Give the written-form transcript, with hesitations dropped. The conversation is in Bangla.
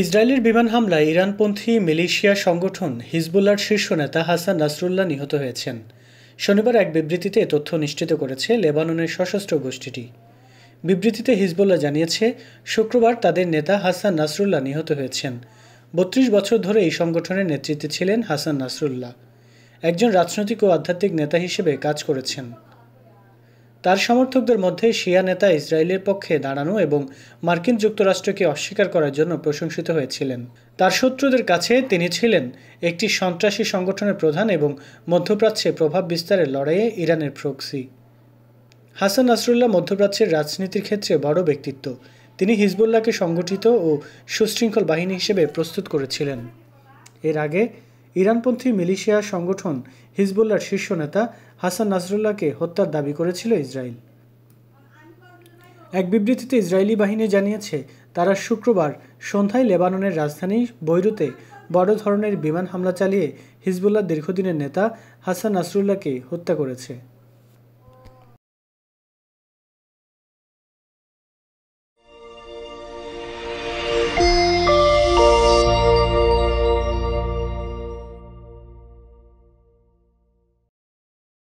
ইসরায়েলের বিমান হামলায় ইরানপন্থী মিলিশিয়া সংগঠন হিজবুল্লাহর শীর্ষ নেতা হাসান নাসরুল্লাহ নিহত হয়েছেন। শনিবার এক বিবৃতিতে এ তথ্য নিশ্চিত করেছে লেবাননের সশস্ত্র গোষ্ঠীটি। বিবৃতিতে হিজবুল্লাহ জানিয়েছে, শুক্রবার তাদের নেতা হাসান নাসরুল্লাহ নিহত হয়েছেন। ৩২ বছর ধরে এই সংগঠনের নেতৃত্বে ছিলেন হাসান নাসরুল্লাহ। একজন রাজনৈতিক ও আধ্যাত্মিক নেতা হিসেবে কাজ করেছেন। তার সমর্থকদের মধ্যে শিয়া নেতা ইসরায়েলের পক্ষে দাঁড়ানো এবং মার্কিন যুক্তরাষ্ট্রকে অস্বীকার করার জন্য প্রশংসিত হয়েছিলেন। তার শত্রুদের কাছে তিনি ছিলেন একটি সন্ত্রাসী সংগঠনের প্রধান এবং মধ্যপ্রাচ্যে প্রভাব বিস্তারের লড়াইয়ে ইরানের প্রক্সি। হাসান নাসরুল্লাহ মধ্যপ্রাচ্যের রাজনীতির ক্ষেত্রে বড় ব্যক্তিত্ব। তিনি হিজবুল্লাহকে সংগঠিত ও সুশৃঙ্খল বাহিনী হিসেবে প্রস্তুত করেছিলেন। এর আগে ইরানপন্থী মিলিশিয়া সংগঠন হিজবুল্লাহর শীর্ষ নেতা হাসান নাসরুল্লাহকে হত্যার দাবি করেছিল ইসরায়েল। এক বিবৃতিতে ইসরায়েলি বাহিনী জানিয়েছে, তারা শুক্রবার সন্ধ্যায় লেবাননের রাজধানী বৈরুতে বড় ধরনের বিমান হামলা চালিয়ে হিজবুল্লাহর দীর্ঘদিনের নেতা হাসান নাসরুল্লাহকে হত্যা করেছে।